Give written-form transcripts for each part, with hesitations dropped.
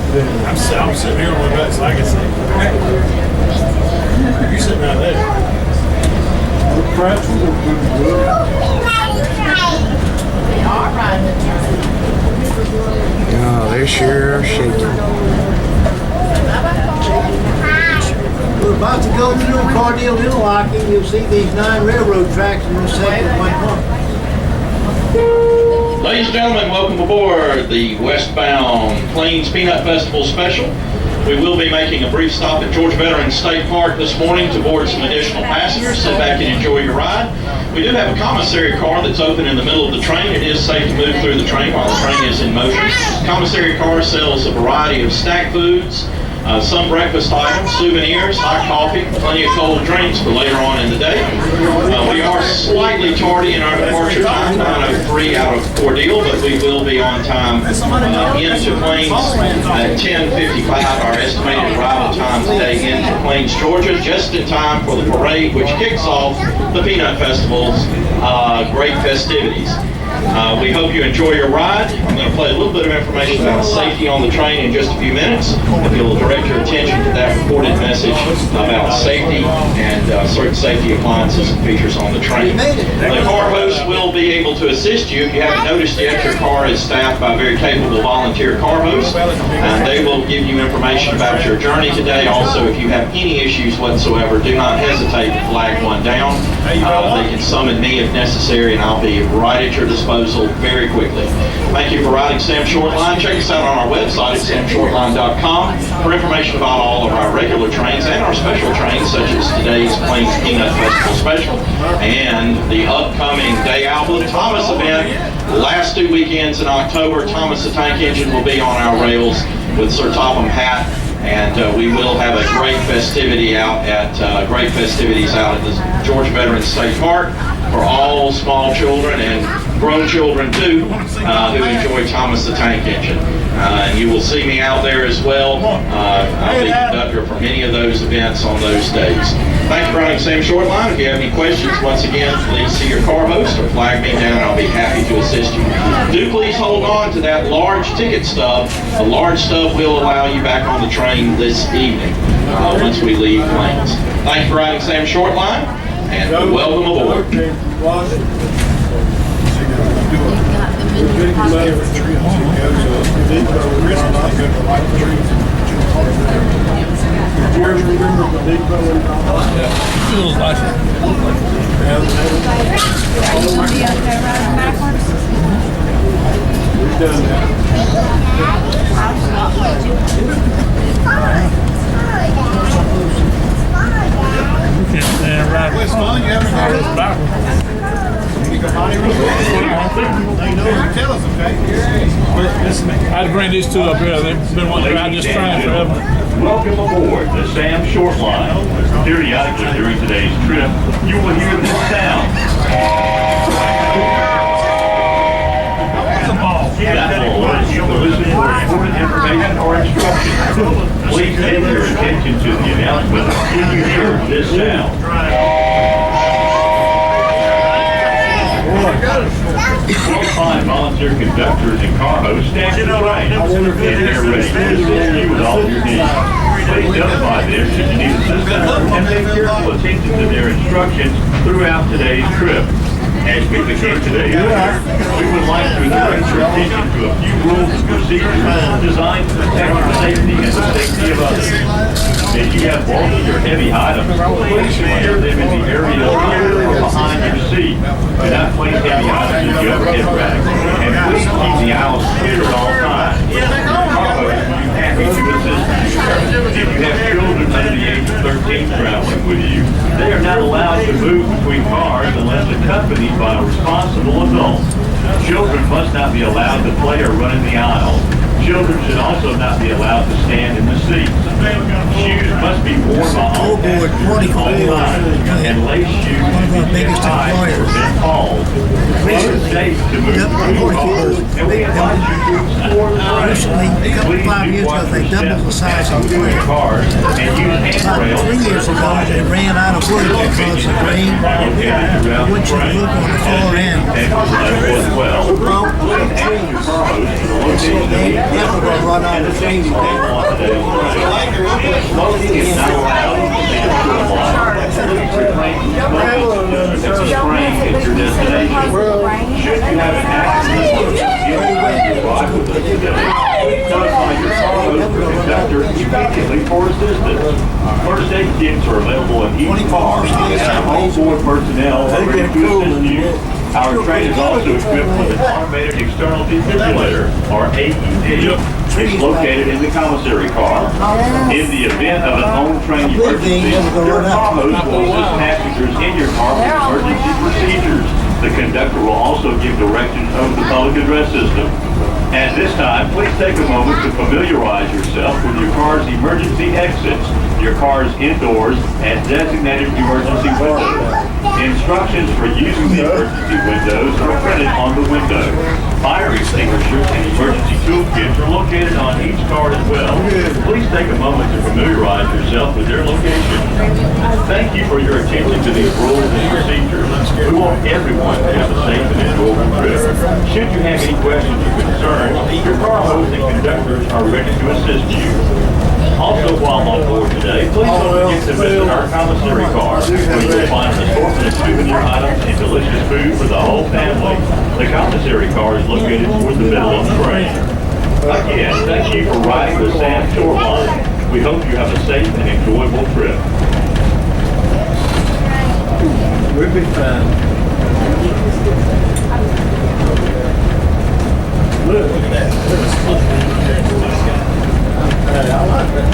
I'm sitting here on my butt, so I can see. You're sitting right there. Oh, they're sure shaking. We're about to go through Cordele Interlocking. You'll see these 9 railroad tracks in this second one pump. Ladies and gentlemen, welcome aboard the westbound Plains Peanut Festival Special. We will be making a brief stop at Georgia Veterans State Park this morning to board some additional passengers. Sit back and enjoy your ride. We do have a commissary car that's open in the middle of the train. It is safe to move through the train while the train is in motion. Commissary car sells a variety of snack foods, some breakfast items, souvenirs, hot coffee, plenty of cold drinks for later on in the day. We are slightly tardy in our departure time, 9:03 out of Cordele, but we will be on time into Plains at 10:55. Our estimated arrival time today into Plains, Georgia, just in time for the parade, which kicks off the Peanut Festival's great festivities. We hope you enjoy your ride. I'm going to play a little bit of information about safety on the train in just a few minutes. If you'll direct your attention to that recorded message about safety and certain safety appliances and features on the train. The car host will be able to assist you. If you haven't noticed yet, your car is staffed by very capable volunteer car hosts, and they will give you information about your journey today. Also, if you have any issues whatsoever, do not hesitate to flag one down. They can summon me if necessary, and I'll be right at your disposal very quickly. Thank you for riding Sam Short Line. Check us out on our website at samshortline.com for information about all of our regular trains and our special trains, such as today's Plains Peanut Festival Special and the upcoming Day Album Thomas event. Last 2 weekends in October, Thomas the Tank Engine will be on our rails with Sir Topham Hatt. And we will have a great festivities out at the Georgia Veterans State Park for all small children and grown children too who enjoy Thomas the Tank Engine. And you will see me out there as well. I'll be conductor for many of those events on those days. Thank you for riding Sam Short Line. If you have any questions, once again, please see your car host or flag me down. I'll be happy to assist you. Do please hold on to that large ticket stub. The large stub will allow you back on the train this evening once we leave Plains. Thank you for riding Sam Short Line, and welcome aboard. I'd bring these two up here. They've been wanting to ride this train forever. Welcome aboard the Sam Short Line. Periodically during today's trip, you will hear this sound. That will alert you to listen for important information or instructions. Please pay your attention to the announcement when you hear this sound. Qualified volunteer conductors and car hosts stand to the right, and they're ready to assist you with all your needs. Please notify them should you need assistance and pay careful attention to their instructions throughout today's trip. As we begin today's trip, we would like to direct your attention to a few rules and procedures designed to protect your safety and the safety of others. If you have bulky or heavy items, please secure them in the area or behind your seat. Do not place heavy items in the overhead rack, and please keep the aisles clear at all times. Car hosts will be happy to assist you. If you have children under the age of 13 traveling with you, they are not allowed to move between cars unless accompanied by a responsible adult. Children must not be allowed to play or run in the aisle. Children should also not be allowed to stand in the seats. Shoes must be worn by all passengers at all times, and lace shoes should be kept high or bent tall. It is safe to move between cars, and we advise you to explore the train. Please do watch your steps as you move cars and use handrails. 3 years ago, they ran out of wood because of rain. Wood should look on the far end. As well. Please ask your car host for the location of the Yeah, we're gonna run out of change. Smoking is not allowed in the store law. It's a spring at your destination. Should you have an accident or arrive with us today, notify your car host or conductor immediately for assistance. First aid kits are available in each car, and our on-board personnel are ready to assist you. Our train is also equipped with an automated external defibrillator, or AED. It's located in the commissary car. In the event of an on-train emergency, your car host will assist passengers in your car with emergency procedures. The conductor will also give directions over the public address system. At this time, please take a moment to familiarize yourself with your car's emergency exits, your car's indoors, and designated emergency windows. Instructions for using the emergency windows are printed on the window. Fire extinguishers and emergency toolkits are located on each car as well. Please take a moment to familiarize yourself with their location. Thank you for your attention to these rules and procedures. We want everyone to have a safe and enjoyable trip. Should you have any questions or concerns, your car host and conductors are ready to assist you. Also, while on board today, please don't forget to visit our commissary car, where you will find an assortment of souvenir items and delicious food for the whole family. The commissary car is located toward the middle of the train. Again, thank you for riding the Sam Shoreline. We hope you have a safe and enjoyable trip. We'll be fine. Look at that. I like that.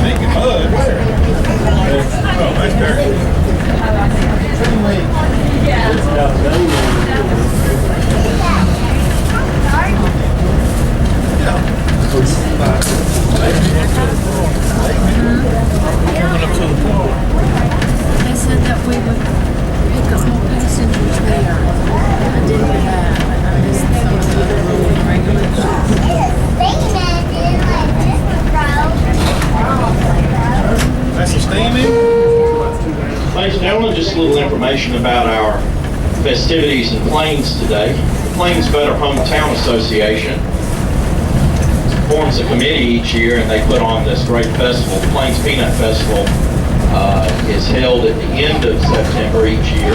Making mud. Oh, that's dirty. They said that we would pick up more passengers there. I didn't know that. I missed some of the other rules and regulations. That's a steaming? Ladies and gentlemen, just a little information about our festivities in Plains today. The Plains Better Hometown Association forms a committee each year, and they put on this great festival. The Plains Peanut Festival is held at the end of September each year.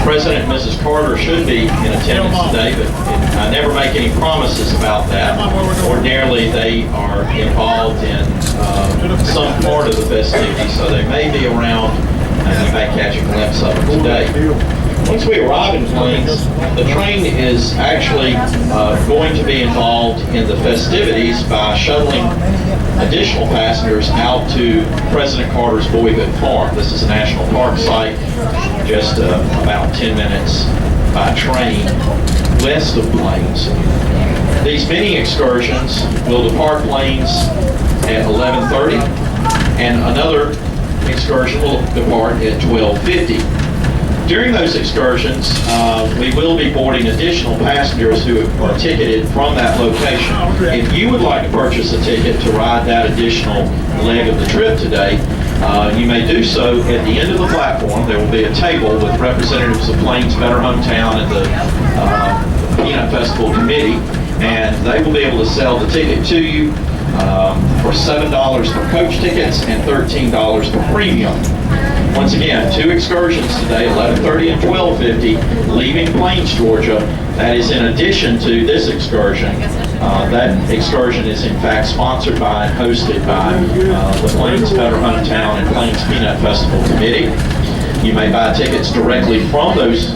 President and Mrs. Carter should be in attendance today, but I never make any promises about that. Ordinarily, they are involved in some part of the festivity, so they may be around, and you may catch a glimpse of them today. Once we arrive in Plains, the train is actually going to be involved in the festivities by shuttling additional passengers out to President Carter's Boyhood Farm. This is a national park site, just about 10 minutes by train west of Plains. These mini excursions will depart Plains at 11:30, and another excursion will depart at 12:50. During those excursions, we will be boarding additional passengers who are ticketed from that location. If you would like to purchase a ticket to ride that additional leg of the trip today, you may do so at the end of the platform. There will be a table with representatives of Plains Better Hometown and the Peanut Festival Committee, and they will be able to sell the ticket to you for $7 for coach tickets and $13 for premium. Once again, two excursions today, 11:30 and 12:50, leaving Plains, Georgia. That is in addition to this excursion. That excursion is in fact sponsored by and hosted by the Plains Better Hometown and Plains Peanut Festival Committee. You may buy tickets directly from those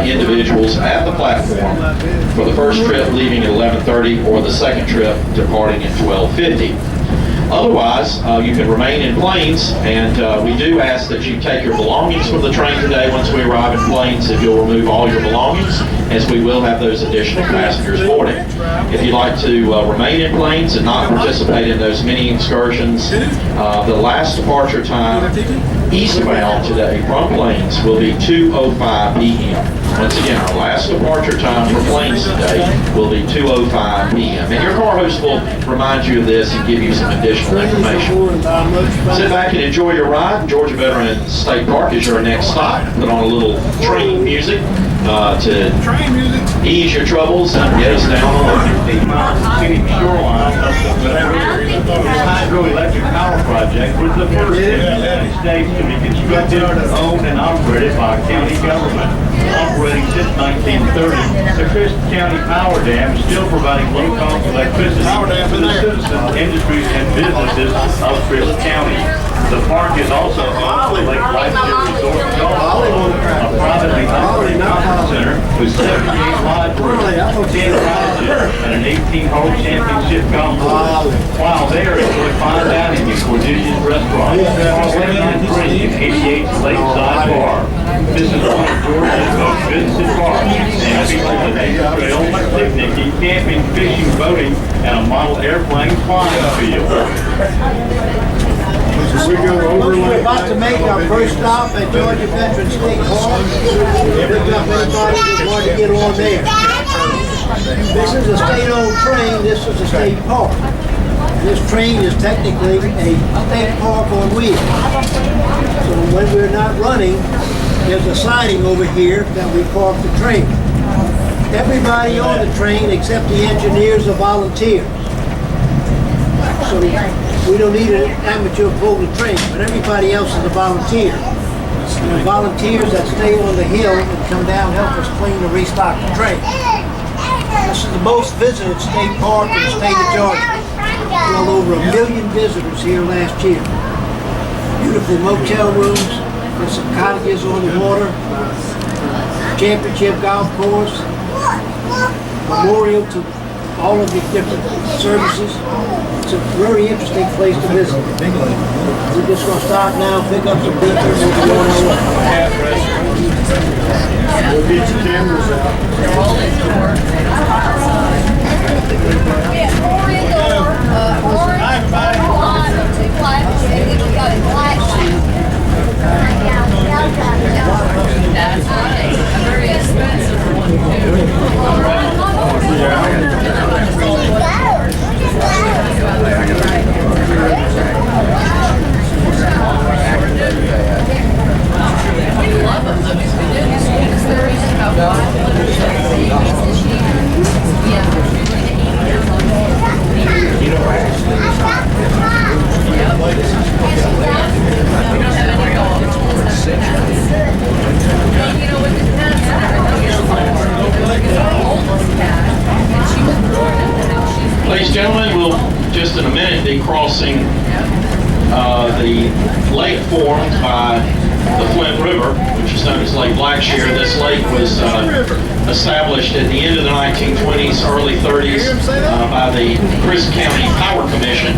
individuals at the platform for the first trip leaving at 11:30 or the second trip departing at 12:50. Otherwise, you can remain in Plains, and we do ask that you take your belongings from the train today once we arrive in Plains, if you'll remove all your belongings, as we will have those additional passengers boarding. If you'd like to remain in Plains and not participate in those mini excursions, the last departure time eastbound today from Plains will be 2:05 p.m. Once again, our last departure time for Plains today will be 2:05 p.m. And your car host will remind you of this and give you some additional information. Sit back and enjoy your ride. Georgia Veterans State Park is your next stop. Put on a little train music to ease your troubles and get us down the line. 15 miles of scenic shoreline of the hydroelectric power project was the first in the United States to be constructed, owned, and operated by a county government. Operating since 1930, the Crisp County Power Dam is still providing low-cost electricity to the citizens, industries, and businesses of Crisp County. The park is also home to Lake Lightship Resort and Golf Club, a privately operated conference center with 78 lodge rooms, 10 cottages, and an 18-hole championship golf course. While there, enjoy fine dining at Cordele's Restaurant, 193 and 88 Lakeside Bar. This is one of Georgia's most visited parks, and features a nature trail, picnicking, camping, fishing, boating, and a model airplane flying field. We're about to make our first stop at Georgia Veterans State Park. Pick up anybody that want to get on there. This is a state-owned train. This is a state park. This train is technically a state park on wheels. So when we're not running, there's a siding over here that we park the train. Everybody on the train except the engineers are volunteers. So we don't need an amateur to pull the train, but everybody else is a volunteer. And the volunteers that stay on the hill and come down help us clean and restock the train. This is the most visited state park in the state of Georgia. Well over 1 million visitors here last year. Beautiful motel rooms, there's some cottages on the water, championship golf course, memorial to all of the different services. It's a very interesting place to visit. We're just going to stop now, pick up some pictures, and go on our way. We'll get your cameras out. Ladies and gentlemen, we'll just in a minute be crossing the lake formed by the Flint River, which is known as Lake Blackshear. This lake was established at the end of the 1920s, early 30s by the Crisp County Power Commission.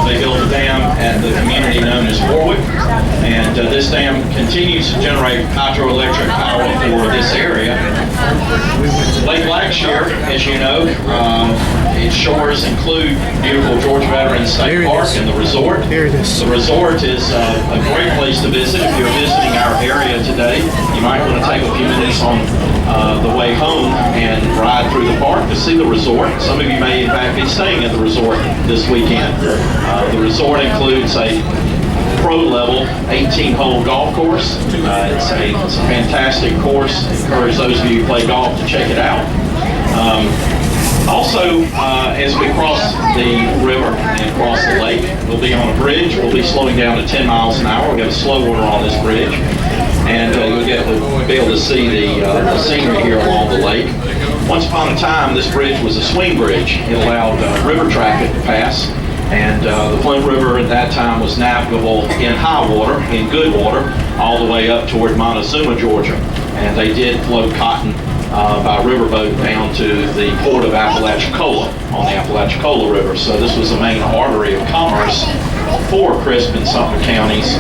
They built a dam at the community known as Warwick, and this dam continues to generate hydroelectric power for this area. Lake Blackshear, as you know, its shores include beautiful Georgia Veterans State Park and the resort. Here it is. The resort is a great place to visit. If you're visiting our area today, you might want to take a few minutes on the way home and ride through the park to see the resort. Some of you may in fact be staying at the resort this weekend. The resort includes a pro-level 18-hole golf course. It's a fantastic course. I encourage those of you who play golf to check it out. Also, as we cross the river and cross the lake, we'll be on a bridge. We'll be slowing down to 10 miles an hour. We have a slow order on this bridge. And you'll be able to see the scenery here along the lake. Once upon a time, this bridge was a swing bridge. It allowed river traffic to pass. And the Flint River at that time was navigable in high water, in good water, all the way up toward Montezuma, Georgia. And they did float cotton by riverboat down to the port of Apalachicola on the Apalachicola River. So this was the main artery of commerce for Crisp and Sumter counties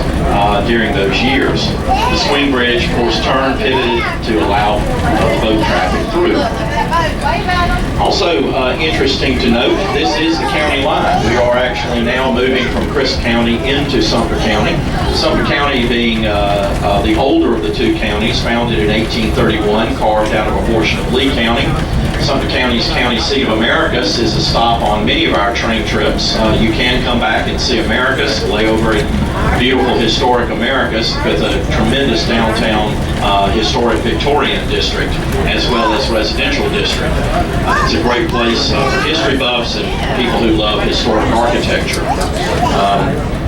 during those years. The swing bridge, of course, turned, pivoted to allow boat traffic through. Also interesting to note, this is the county line. We are actually now moving from Crisp County into Sumter County. Sumter County being the older of the two counties, founded in 1831, carved out of a portion of Lee County. Sumter County's county seat of Americus is a stop on many of our train trips. You can come back and see Americus, lay over in beautiful historic Americus with a tremendous downtown historic Victorian district as well as residential district. It's a great place for history buffs and people who love historic architecture.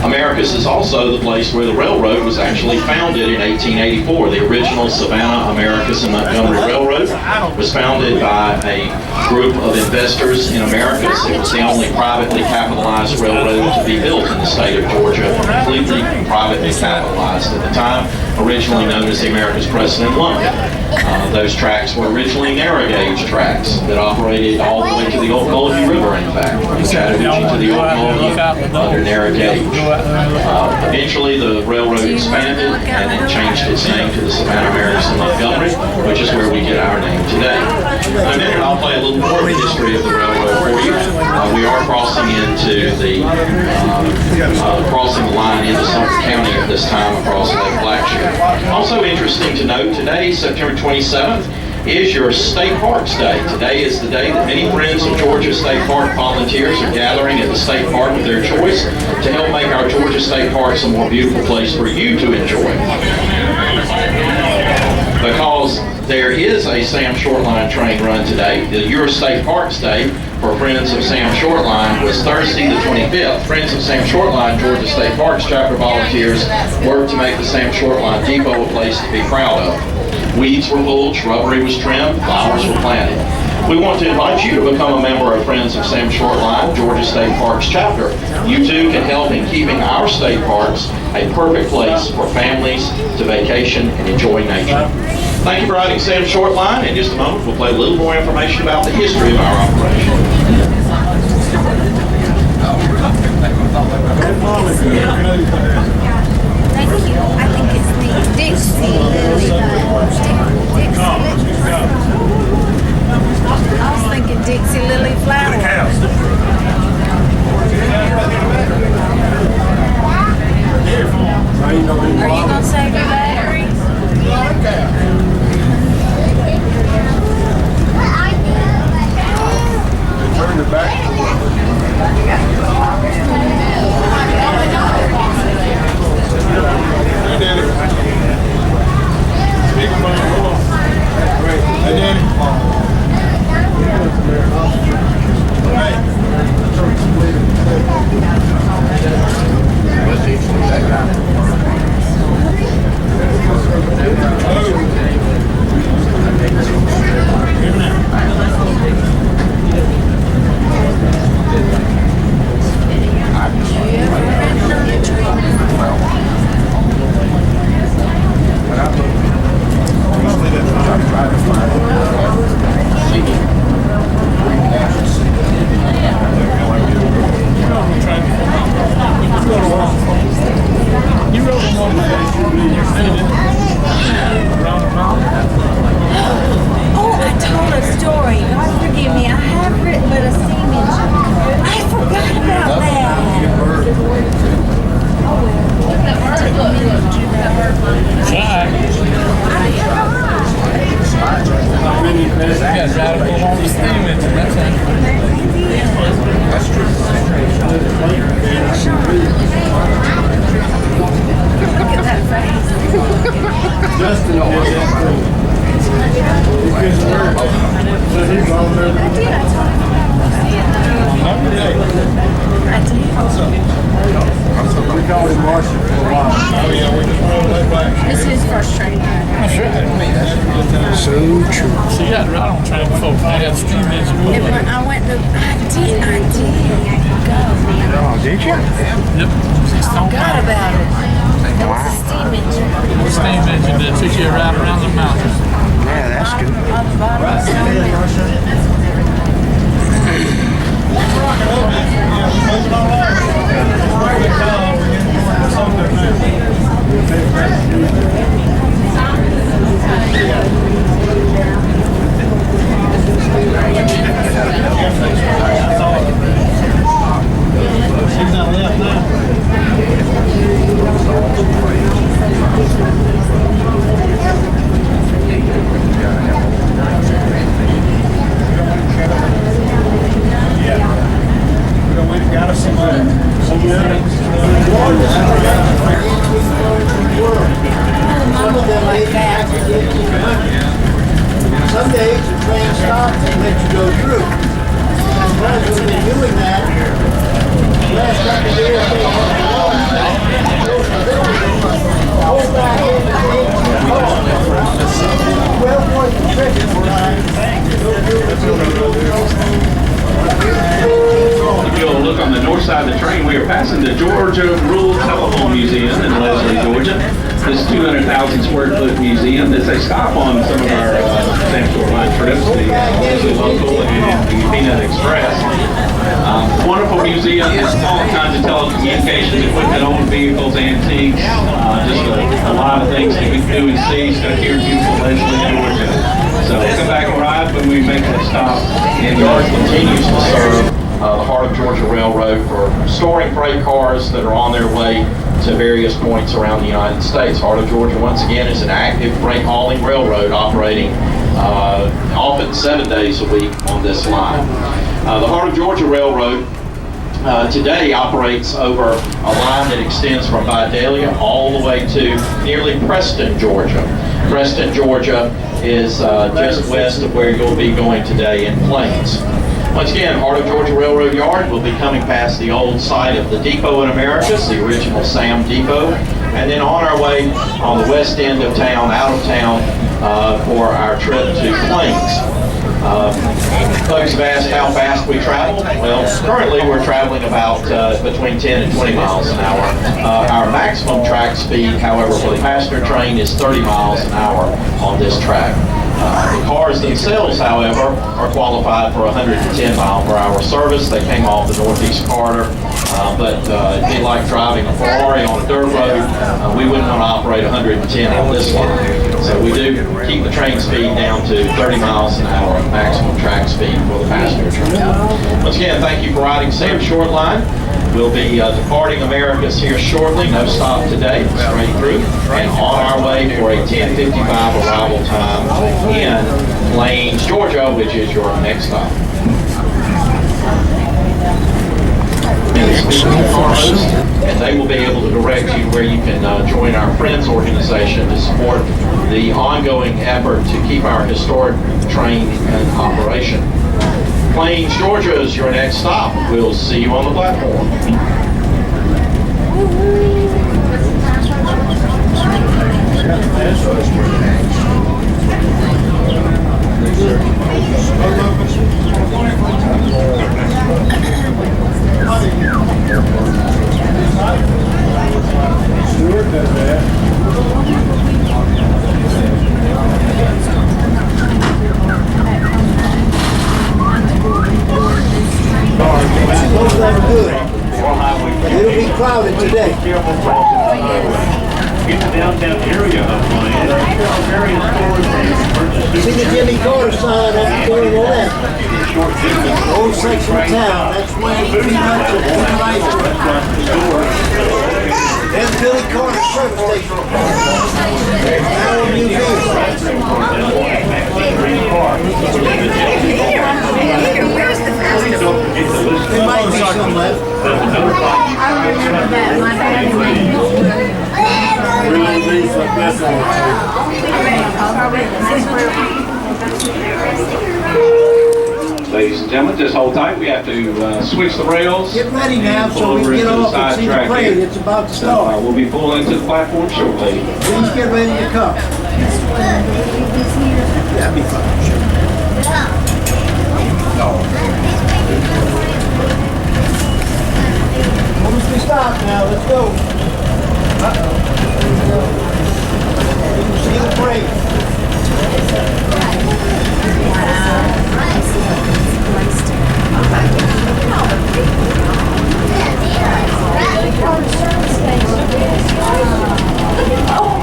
Americus is also the place where the railroad was actually founded in 1884. The original Savannah, Americus, and Montgomery Railroad was founded by a group of investors in Americus. It was the only privately capitalized railroad to be built in the state of Georgia, completely privately capitalized at the time, originally known as the Americas President London. Those tracks were originally narrow gauge tracks that operated all the way to the Oklahoma River, in fact, from Chattahoochee to the Oklahoma under narrow gauge. Eventually, the railroad expanded and it changed its name to the Savannah, Americus, and Montgomery, which is where we get our name today. In a minute, I'll play a little more of the history of the railroad for you. We are crossing into the crossing the line into Sumter County at this time across Lake Blackshear. Also interesting to note, today, September 27th, is your State Parks Day. Today is the day that many Friends of Georgia State Park volunteers are gathering at the state park of their choice to help make our Georgia State Parks a more beautiful place for you to enjoy. Because there is a Sam Shortline train run today, the Your State Parks Day for Friends of Sam Shortline was Thursday the 25th. Friends of Sam Shortline Georgia State Parks chapter volunteers worked to make the Sam Shortline Depot a place to be proud of. Weeds were pulled, shrubbery was trimmed, flowers were planted. We want to invite you to become a member of Friends of Sam Shortline Georgia State Parks chapter. You too can help in keeping our state parks a perfect place for families to vacation and enjoy nature. Thank you for riding Sam Shortline. In just a moment, we'll play a little more information about the history of our operation. Thank you. I think it's the Dixie Lily. I was thinking Dixie Lily flower. Are you gonna save your battery? Turn it back. Hey, Daddy. Big man, hold on. Hey, Daddy. Oh, I told a story. God forgive me. I have written but a steam engine. I forgot about that. Oh Look at that face. Justin did that too. Because we're, so he's on there. I did. I told him. We called him Marshall for a while. Oh yeah, we just rolled that back. This is his first training. So true. So you had to ride on train before. I had steam engine. I went to, I did go. Oh, did you? Yep. Forgot about it. That was a steam engine. Steam engine that took you right around the mountains. Yeah, that's good. On the bottom of the Moving on. stop and let you go through. As we've been doing that, last couple of years, they have hold back in the 18 cars. 12-point restriction line. If you'll look on the north side of the train, we are passing the Georgia Rural Telephone Museum in Leslie, Georgia. This 200,000 square foot museum is a stop on some of our Central Line trips, the Leslie Local and the Peanut Express. Wonderful museum, it's all kinds of telecommunications equipment, old vehicles, antiques, just a lot of things that we can do and see. It's got here in beautiful Leslie, Georgia. So come back and ride when we make that stop. And yard continues to serve the Heart of Georgia Railroad for storing freight cars that are on their way to various points around the United States. Heart of Georgia, once again, is an active freight hauling railroad operating often 7 days a week on this line. The Heart of Georgia Railroad today operates over a line that extends from Vidalia all the way to nearly Preston, Georgia. Preston, Georgia is just west of where you'll be going today in Plains. Once again, Heart of Georgia Railroad Yard will be coming past the old site of the Depot in Americus, the original Sam Depot, and then on our way on the west end of town, out of town, for our trip to Plains. Folks have asked how fast we travel. Well, currently we're traveling about between 10 and 20 miles an hour. Our maximum track speed, however, for the passenger train is 30 miles an hour on this track. The cars themselves, however, are qualified for 110 mile per hour service. They came off the Northeast Corridor, but it'd be like driving a Ferrari on a dirt road. We wouldn't want to operate 110 on this line. So we do keep the train speed down to 30 miles an hour, maximum track speed for the passenger train. Once again, thank you for riding Sam Short Line. We'll be departing Americus here shortly. No stop today, straight through. And on our way for a 10:55 arrival time in Plains, Georgia, which is your next stop. And they will be able to direct you where you can join our Friends organization to support the ongoing effort to keep our historic train in operation. Plains, Georgia is your next stop. We'll see you on the platform. Stewart does that. Most of them are good. It'll be crowded today. Get the downtown area of Plains. Various stores and purchases. See the Jimmy Carter sign up there on the left. Short distance. Old section of town. That's where pretty much a good life. Then Billy Carter service station. Now a new vehicle. There might be some left. Ladies and gentlemen, just hold tight. We have to switch the rails. Get ready now so we can get off and see the parade. It's about to start. We'll be pulling into the platform shortly. Please get ready to come. That'd be fun. Almost we stop now. Let's go. You can see the parade.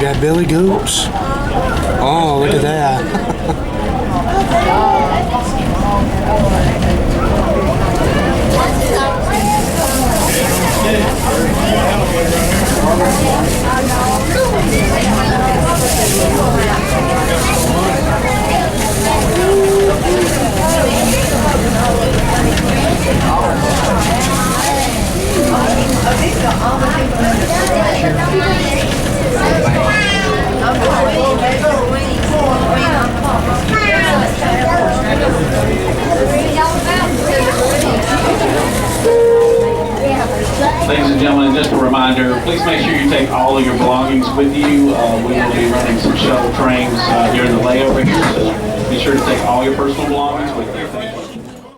Got Billy Goops. Oh, look at that. Okay. just a reminder, please make sure you take all of your belongings with you. We will be running some shuttle trains during the layover here, so be sure to take all your personal belongings with you.